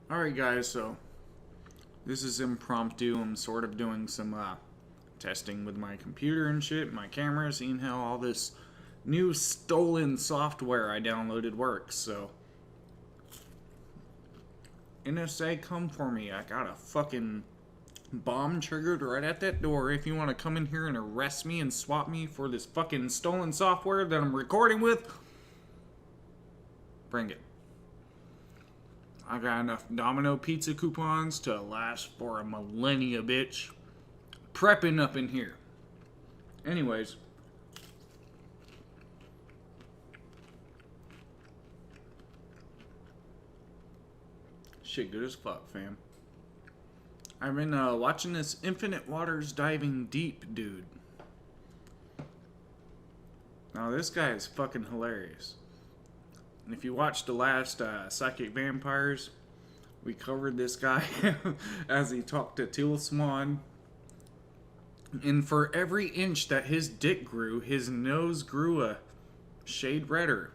Alright guys, so this is impromptu. I'm sort of doing some testing with my computer and shit, my camera, seeing how all this new stolen software I downloaded works. So NSA, come for me. I got a fucking bomb triggered right at that door. If you want to come in here and arrest me and swap me for this fucking stolen software that I'm recording with, bring it. I got enough Domino pizza coupons to last for a millennia, bitch. Prepping up in here. Anyways. Shit good as fuck, fam. I've been watching this Infinite Waters Diving Deep dude. Now this guy is fucking hilarious. And if you watched the last Psychic Vampires, we covered this guy as he talked to Teal Swan. And for every inch that his dick grew, his nose grew a shade redder.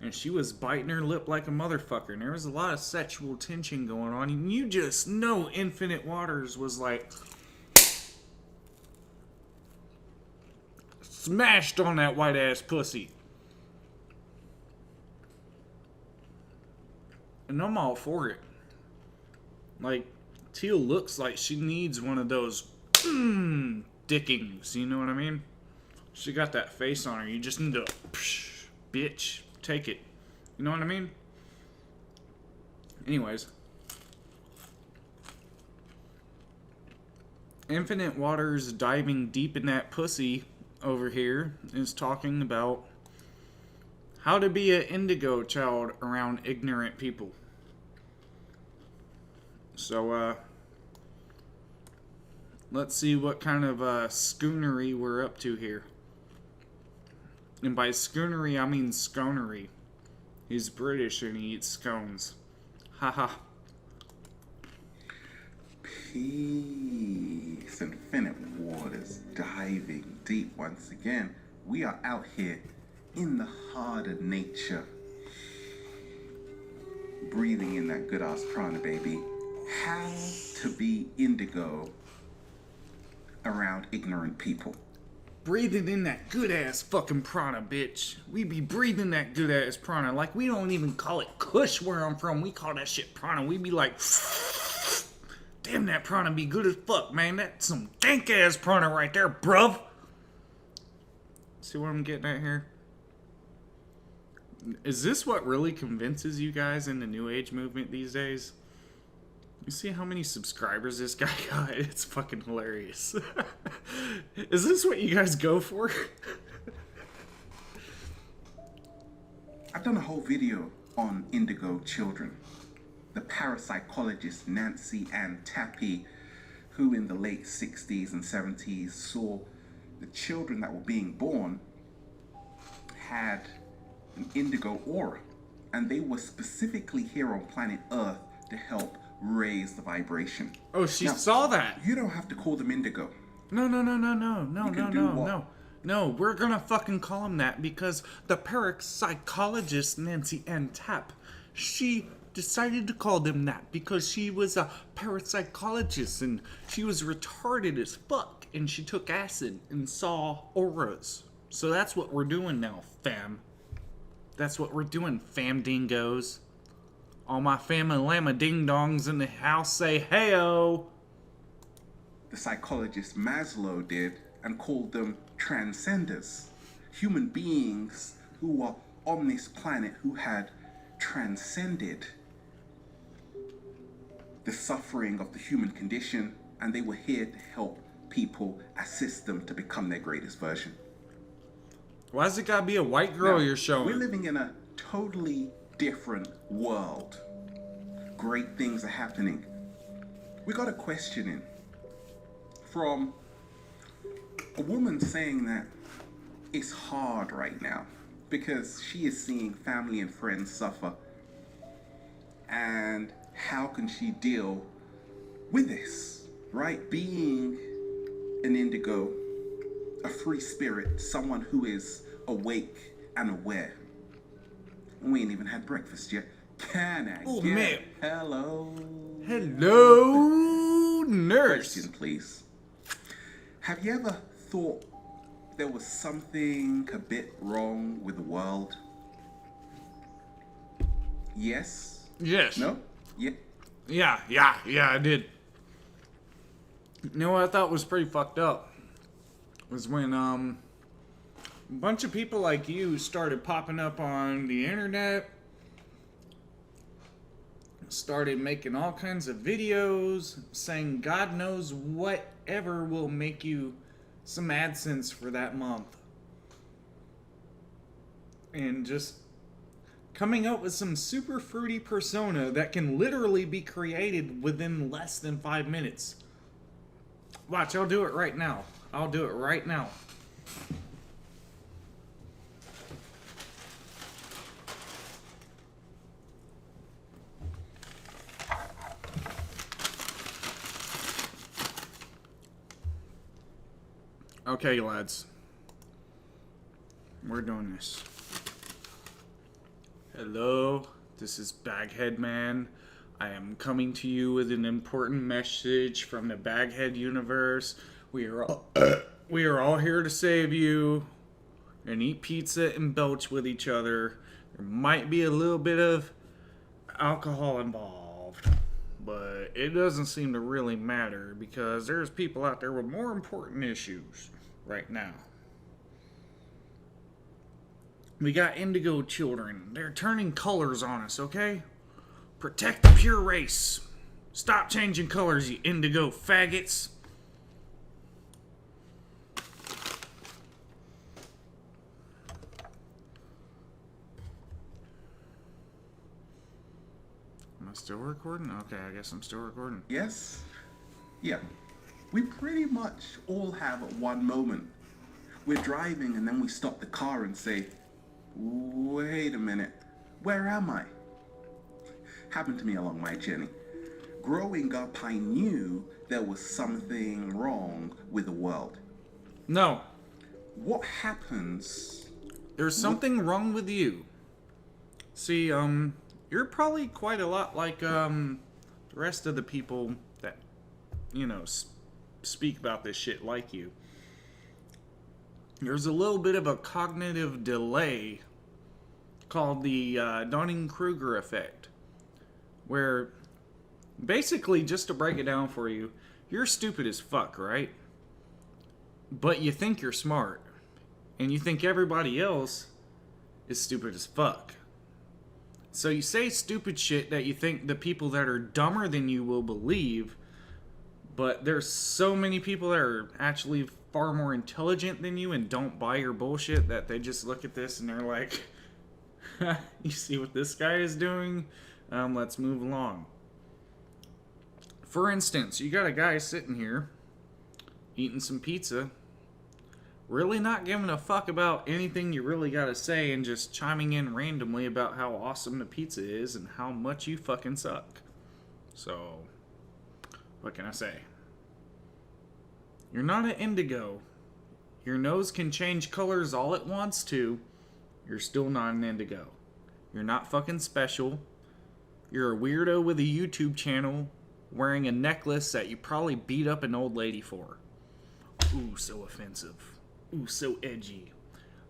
And she was biting her lip like a motherfucker. And there was a lot of sexual tension going on. And you just know Infinite Waters was like smashed on that white ass pussy. And I'm all for it. Like, Teal looks like she needs one of those dickings, you know what I mean? She got that face on her. You just need to, bitch, take it. You know what I mean? Anyways. Infinite Waters diving deep in that pussy over here is talking about how to be an indigo child around ignorant people. So, let's see what kind of schoonery we're up to here. And by schoonery, I mean sconery. He's British and he eats scones. Haha. Peace. Infinite Waters diving deep once again. We are out here in the heart of nature, breathing in that good ass prana, baby. How to be indigo around ignorant people. Breathing in that good ass fucking prana, bitch. We be breathing that good ass prana. Like, we don't even call it kush where I'm from. We call that shit prana. We be like, damn, that prana be good as fuck, man. That's some dank ass prana right there, bruv. See what I'm getting at here? Is this what really convinces you guys in the New Age movement these days? You see how many subscribers this guy got? It's fucking hilarious. Is this what you guys go for? I've done a whole video on indigo children. The parapsychologist Nancy Ann Tappy, who in the late 60s and 70s saw the children that were being born had an indigo aura, and they were specifically here on planet Earth to help raise the vibration. Oh, she saw that. You don't have to call them indigo. No, we're gonna fucking call him that because the parapsychologist Nancy Ann Tapp, she decided to call them that because she was a parapsychologist and she was retarded as fuck and she took acid and saw auras. So that's what we're doing now, fam. That's what we're doing, fam dingoes. All my family llama ding dongs in the house say hey-o. The psychologist Maslow did and called them transcenders. Human beings who were on this planet who had transcended the suffering of the human condition, and they were here to help people, assist them to become their greatest version. Why's it gotta be a white girl you're showing? We're living in a totally different world. Great things are happening. We got a question in from a woman saying that it's hard right now because she is seeing family and friends suffer, and how can she deal with this, right? Being an indigo, a free spirit, someone who is awake and aware. And we ain't even had breakfast yet. Can I Oh, get man. hello? Hello, nurse. Question, please. Have you ever thought there was something a bit wrong with the world? Yes? Yes. No? Yeah. Yeah, I did. You know what I thought was pretty fucked up? Was when, a bunch of people like you started popping up on the internet, started making all kinds of videos, saying God knows whatever will make you some AdSense for that month. And just coming up with some super fruity persona that can literally be created within less than 5 minutes. Watch, I'll do it right now. I'll do it right now. Okay, lads. We're doing this. Hello, this is Baghead Man. I am coming to you with an important message from the Baghead universe. We are all here to save you and eat pizza and belch with each other. There might be a little bit of alcohol involved, but it doesn't seem to really matter because there's people out there with more important issues right now. We got indigo children. They're turning colors on us, okay? Protect the pure race. Stop changing colors, you indigo faggots. Am I still recording? Okay, I guess I'm still recording. Yes? Yeah. We pretty much all have at one moment. We're driving and then we stop the car and say, wait a minute, where am I? Happened to me along my journey. Growing up, I knew there was something wrong with the world. No, What happens? there's something wrong with you. See, you're probably quite a lot like, the rest of the people that, speak about this shit like you. There's a little bit of a cognitive delay called the Dunning-Kruger effect, where basically, just to break it down for you, you're stupid as fuck, right? But you think you're smart, and you think everybody else is stupid as fuck. So you say stupid shit that you think the people that are dumber than you will believe, but there's so many people that are actually far more intelligent than you and don't buy your bullshit that they just look at this and they're like, you see what this guy is doing? Let's move along. For instance, you got a guy sitting here eating some pizza, really not giving a fuck about anything you really gotta say and just chiming in randomly about how awesome the pizza is and how much you fucking suck. So, what can I say? You're not an indigo. Your nose can change colors all it wants to. You're still not an indigo. You're not fucking special. You're a weirdo with a YouTube channel wearing a necklace that you probably beat up an old lady for. Ooh, so offensive. Ooh, so edgy.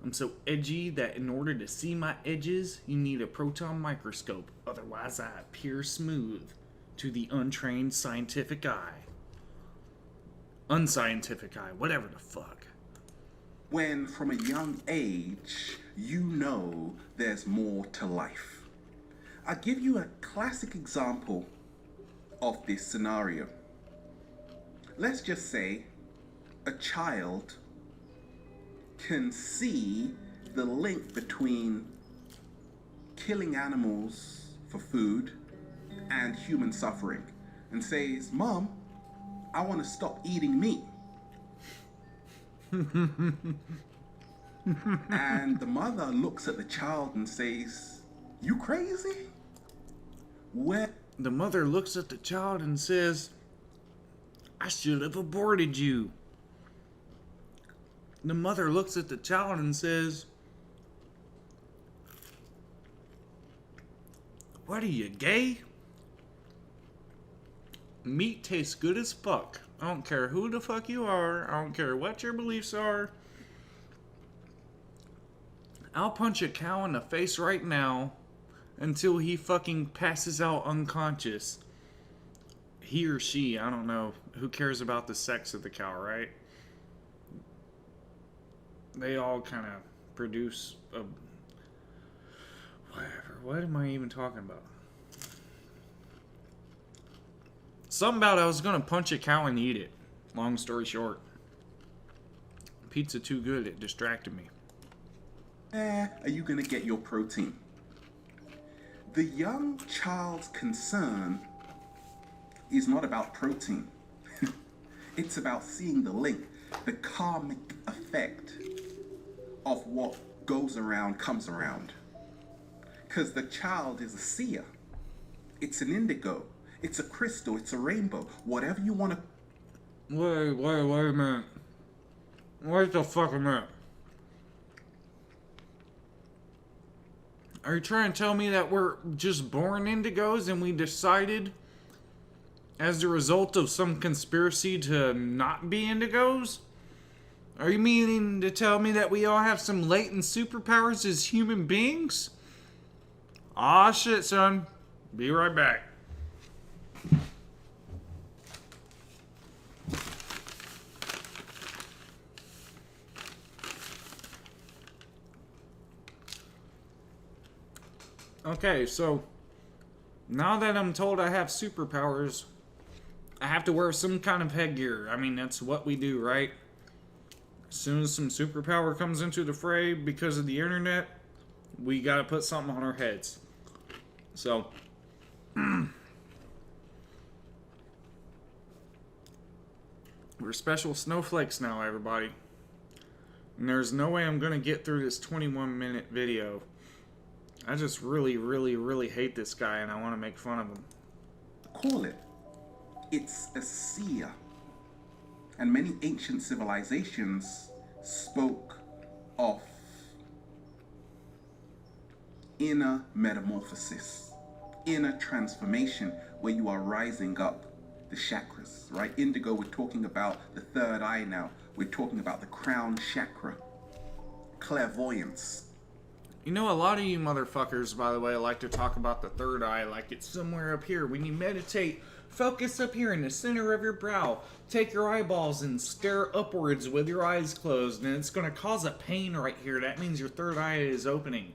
I'm so edgy that in order to see my edges, you need a proton microscope. Otherwise, I appear smooth to the untrained scientific eye. Unscientific eye, whatever the fuck. When from a young age, you know there's more to life. I'll give you a classic example of this scenario. Let's just say a child can see the link between killing animals for food and human suffering and says, Mom, I want to stop eating meat. And the mother looks at the child and says, you crazy? Where? The mother looks at the child and says, I should have aborted you. The mother looks at the child and says, What are you, gay? Meat tastes good as fuck. I don't care who the fuck you are. I don't care what your beliefs are. I'll punch a cow in the face right now until he fucking passes out unconscious. He or she, I don't know. Who cares about the sex of the cow, right? They all kind of produce a... Whatever. What am I even talking about? Something about I was gonna punch a cow and eat it. Long story short. Pizza too good, it distracted me. Where are you gonna get your protein? The young child's concern is not about protein. It's about seeing the link, the karmic effect of what goes around comes around. Because the child is a seer. It's an indigo. It's a crystal. It's a rainbow. Whatever you want to... Wait a minute. Wait the fuck a minute. Are you trying to tell me that we're just born indigos and we decided as a result of some conspiracy to not be indigos? Are you meaning to tell me that we all have some latent superpowers as human beings? Aw, shit, son. Be right back. Okay, so now that I'm told I have superpowers, I have to wear some kind of headgear. I mean, that's what we do, right? As soon as some superpower comes into the fray because of the internet, we gotta put something on our heads. So, we're special snowflakes now, everybody. And there's no way I'm gonna get through this 21-minute video. I just really hate this guy and I want to make fun of him. Call it. It's a seer. And many ancient civilizations spoke of inner metamorphosis, inner transformation, where you are rising up the chakras, right? Indigo, we're talking about the third eye now. We're talking about the crown chakra, clairvoyance. You know, a lot of you motherfuckers, by the way, like to talk about the third eye like it's somewhere up here. When you meditate, focus up here in the center of your brow. Take your eyeballs and stare upwards with your eyes closed, and it's going to cause a pain right here. That means your third eye is opening.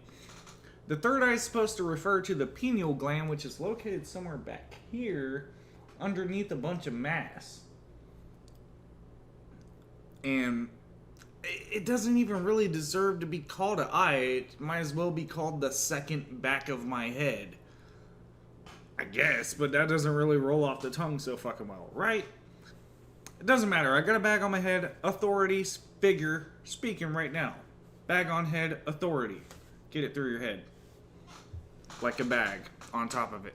The third eye is supposed to refer to the pineal gland, which is located somewhere back here underneath a bunch of mass. And it doesn't even really deserve to be called an eye. It might as well be called the second back of my head. I guess, but that doesn't really roll off the tongue so fucking well, right? It doesn't matter. I got a bag on my head. Authority figure speaking right now. Bag on head, authority. Get it through your head. Like a bag on top of it.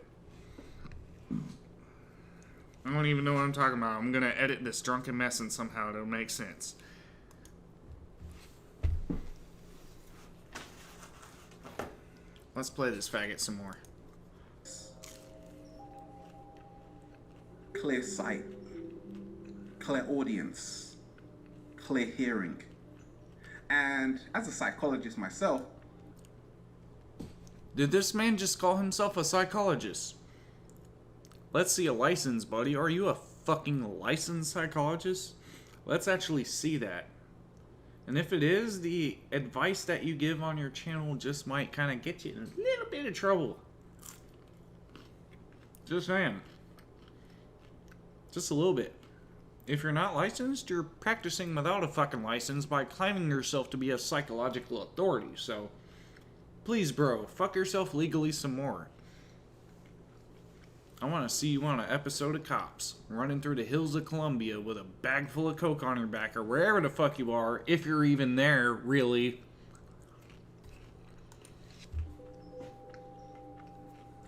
I don't even know what I'm talking about. I'm gonna edit this drunken mess and somehow it'll make sense. Let's play this faggot some more. Clear sight, clear audience, clear hearing. And as a psychologist myself... Did this man just call himself a psychologist? Let's see a license, buddy. Are you a fucking licensed psychologist? Let's actually see that. And if it is, the advice that you give on your channel just might kind of get you in a little bit of trouble. Just saying. Just a little bit. If you're not licensed, you're practicing without a fucking license by claiming yourself to be a psychological authority. So, please, bro, fuck yourself legally some more. I want to see you on an episode of Cops, running through the hills of Columbia with a bag full of coke on your back, or wherever the fuck you are, if you're even there, really.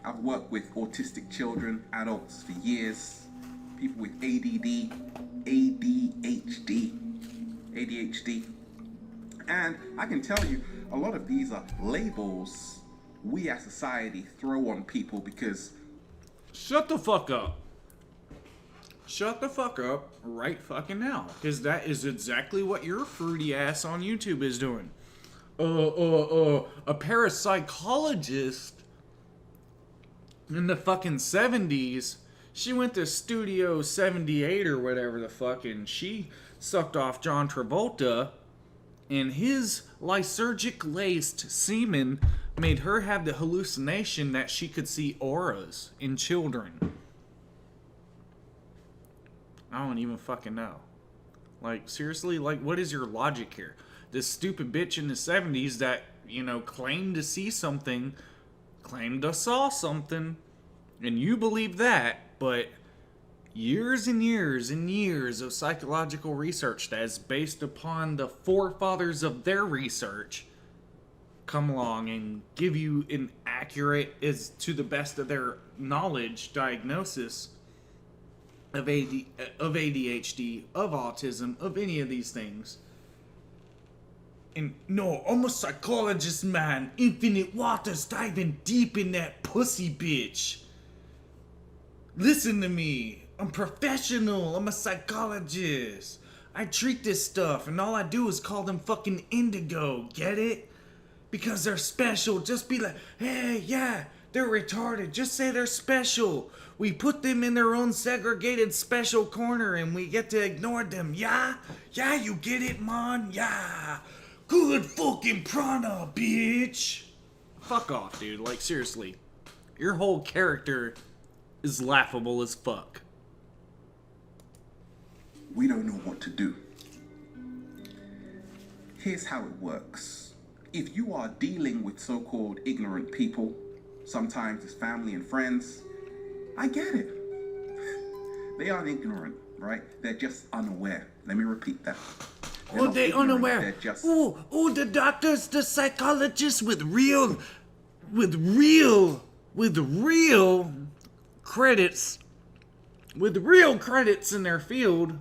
I've worked with autistic children, adults for years, people with ADD, ADHD. And I can tell you, a lot of these are labels we as society throw on people because Shut the fuck up. Shut the fuck up right fucking now. Because that is exactly what your fruity ass on YouTube is doing. A parapsychologist in the fucking 70s, she went to Studio 78 or whatever the fuck, and she sucked off John Travolta, and his lysergic-laced semen made her have the hallucination that she could see auras in children. I don't even fucking know. Like, seriously, like, what is your logic here? This stupid bitch in the 70s that, you know, claimed to see something, claimed to saw something, and you believe that, but years and years and years of psychological research that is based upon the forefathers of their research come along and give you an accurate, is to the best of their knowledge, diagnosis of ADHD, of autism, of any of these things. And no, I'm a psychologist, man. Infinite waters diving deep in that pussy bitch. Listen to me. I'm professional. I'm a psychologist. I treat this stuff, and all I do is call them fucking indigo. Get it? Because they're special. Just be like, hey, yeah, they're retarded. Just say they're special. We put them in their own segregated special corner, and we get to ignore them. Yeah? Yeah, you get it, man? Yeah. Good fucking prana, bitch. Fuck off, dude. Like, seriously. Your whole character is laughable as fuck. we don't know what to do. Here's how it works. If you are dealing with so-called ignorant people, sometimes it's family and friends, I get it. They aren't ignorant, right? They're just unaware. Let me repeat that. Oh, they unaware. They're just... Oh, the doctors, the psychologists with real credits in their field.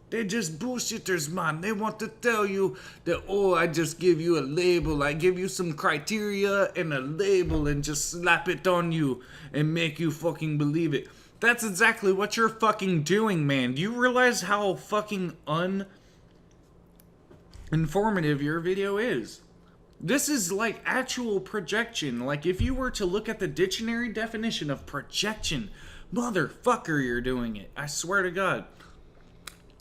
They're just bullshitters, man. They want to tell you that, oh, I just give you a label. I give you some criteria and a label and just slap it on you and make you fucking believe it. That's exactly what you're fucking doing, man. Do you realize how fucking uninformative your video is? This is like actual projection. Like if you were to look at the dictionary definition of projection, motherfucker, you're doing it. I swear to God.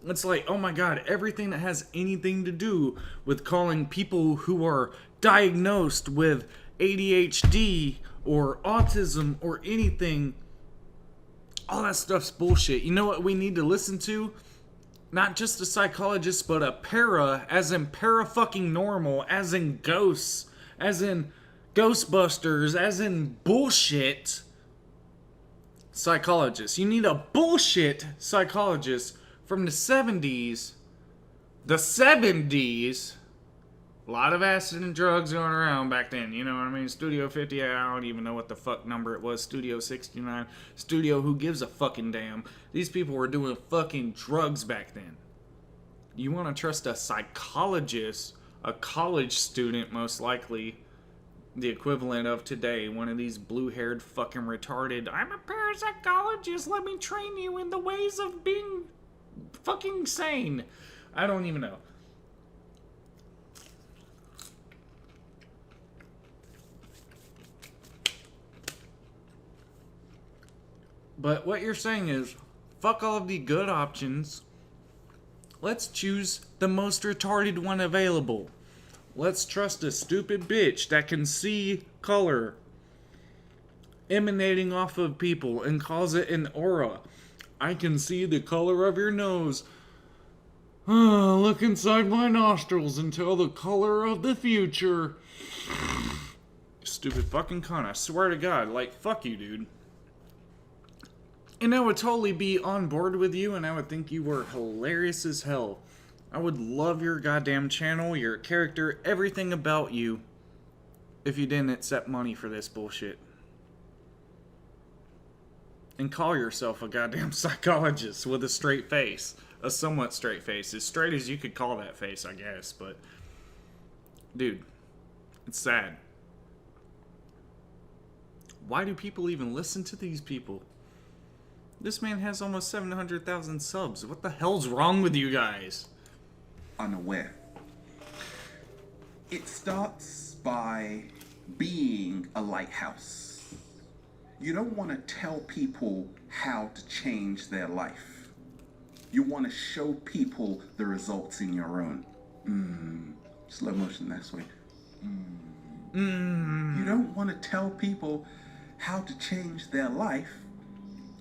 It's like, oh my God, everything that has anything to do with calling people who are diagnosed with ADHD or autism or anything, all that stuff's bullshit. You know what we need to listen to? Not just a psychologist, but a para, as in para-fucking normal, as in ghosts, as in Ghostbusters, as in bullshit psychologist. You need a bullshit psychologist from the 70s. The 70s. A lot of acid and drugs going around back then, you know what I mean? Studio 50, I don't even know what the fuck number it was. Studio 69, Studio who gives a fucking damn. These people were doing fucking drugs back then. You want to trust a psychologist, a college student most likely, the equivalent of today, one of these blue-haired fucking retarded, I'm a parapsychologist, let me train you in the ways of being fucking sane. I don't even know. But what you're saying is, fuck all of the good options. Let's choose the most retarded one available. Let's trust a stupid bitch that can see color emanating off of people and calls it an aura. I can see the color of your nose. Look inside my nostrils and tell the color of the future. Stupid fucking cunt, I swear to God. Like, fuck you, dude. And I would totally be on board with you, and I would think you were hilarious as hell. I would love your goddamn channel, your character, everything about you, if you didn't accept money for this bullshit. And call yourself a goddamn psychologist with a straight face. A somewhat straight face. As straight as you could call that face, I guess, but... Dude, it's sad. why do people even listen to these people? This man has almost 700,000 subs. What the hell's wrong with you guys? Unaware. It starts by being a lighthouse. You don't want to tell people how to change their life. You want to show people the results in your own. Slow motion that way. You don't want to tell people how to change their life.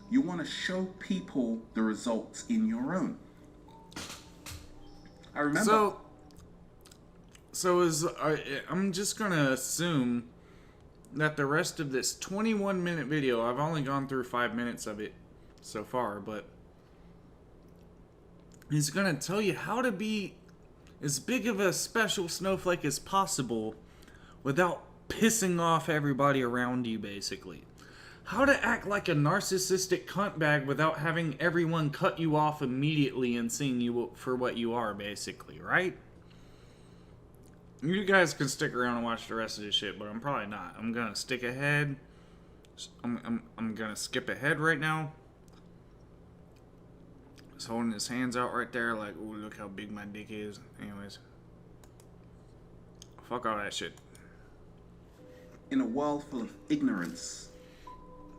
You want to show people the results in your own. I remember. I'm just gonna assume that the rest of this 21-minute video, I've only gone through 5 minutes of it so far, but he's gonna tell you how to be as big of a special snowflake as possible without pissing off everybody around you, basically. How to act like a narcissistic cuntbag without having everyone cut you off immediately and seeing you for what you are, basically, right? You guys can stick around and watch the rest of this shit, but I'm probably not. I'm gonna stick ahead. I'm gonna skip ahead right now. He's holding his hands out right there like, ooh, look how big my dick is. Anyways. Fuck all that shit. In a world full of ignorance,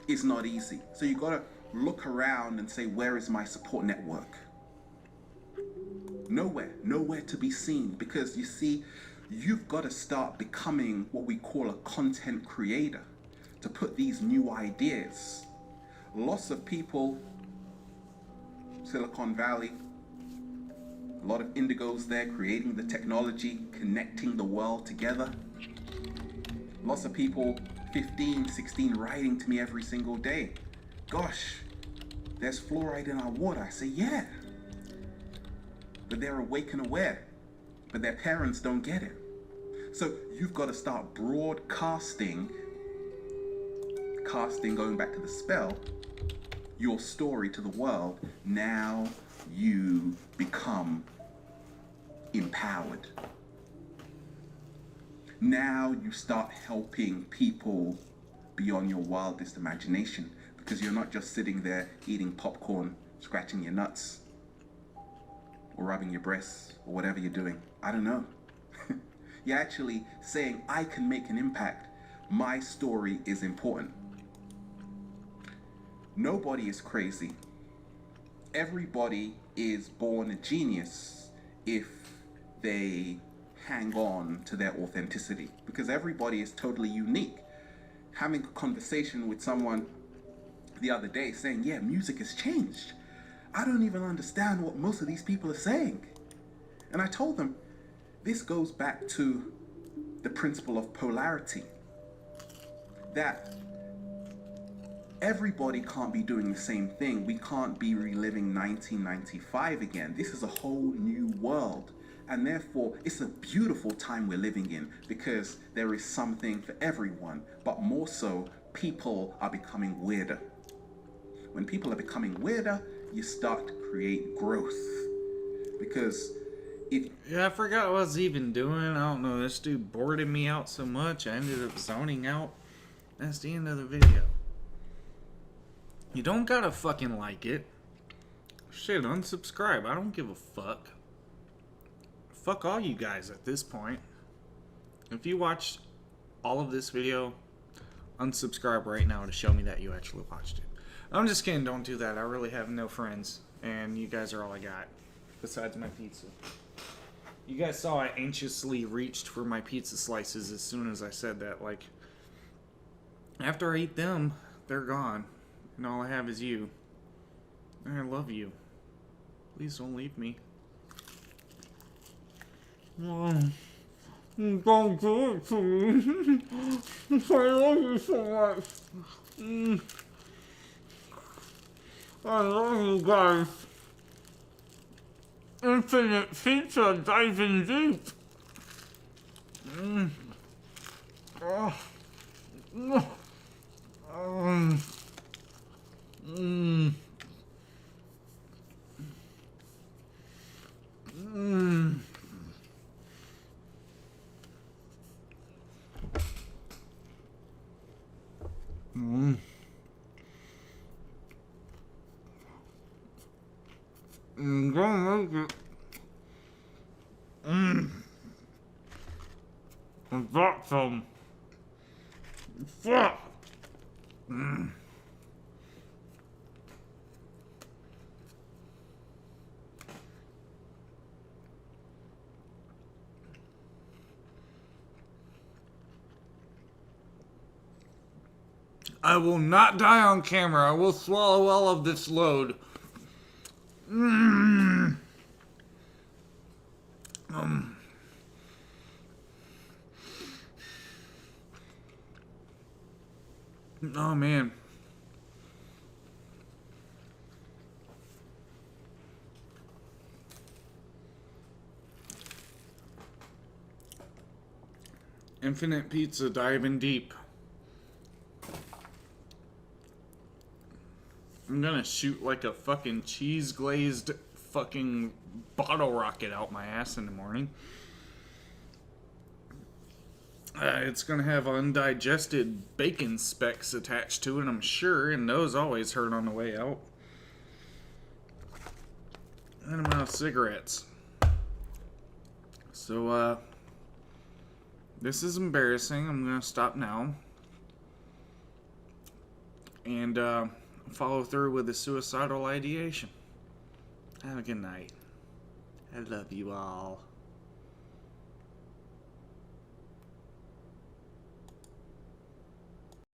it's not easy. So you gotta look around and say, where is my support network? Nowhere to be seen. Because you see, you've got to start becoming what we call a content creator to put these new ideas. Lots of people, Silicon Valley, a lot of indigos there creating the technology, connecting the world together. Lots of people, 15, 16, writing to me every single day. Gosh, there's fluoride in our water. I say, yeah. But they're awake and aware. But their parents don't get it. So you've got to start broadcasting, going back to the spell, your story to the world. Now you become empowered. Now you start helping people beyond your wildest imagination, because you're not just sitting there eating popcorn, scratching your nuts, or rubbing your breasts, or whatever you're doing. I don't know. You're actually saying, I can make an impact. My story is important. Nobody is crazy. Everybody is born a genius if they hang on to their authenticity, because everybody is totally unique. Having a conversation with someone the other day saying, yeah, music has changed. I don't even understand what most of these people are saying. And I told them, this goes back to the principle of polarity, that everybody can't be doing the same thing. We can't be reliving 1995 again. This is a whole new world. And therefore, it's a beautiful time we're living in, because there is something for everyone. But more so, people are becoming weirder. When people are becoming weirder, you start to create growth. Because yeah, I forgot what I was even doing. I don't know. This dude boarded me out so much, I ended up zoning out. That's the end of the video. You don't gotta fucking like it. Shit, unsubscribe. I don't give a fuck. Fuck all you guys at this point. If you watched all of this video, unsubscribe right now to show me that you actually watched it. I'm just kidding, don't do that. I really have no friends, and you guys are all I got, besides my pizza. You guys saw I anxiously reached for my pizza slices as soon as I said that. Like, after I eat them, they're gone, and all I have is you. And I love you. Please don't leave me. Don't do it to me. I love you so much. I love you guys. Infinite pizza diving deep. Oh. I'm gonna make it. I got some. Fuck. I will not die on camera. I will swallow all of this load. Oh man. Infinite Pizza diving deep. I'm gonna shoot like a fucking cheese glazed fucking bottle rocket out my ass in the morning. It's gonna have undigested bacon specks attached to it, I'm sure, and those always hurt on the way out. And I'm out of cigarettes. So, this is embarrassing. I'm gonna stop now. And, follow through with the suicidal ideation. Have a good night. I love you all.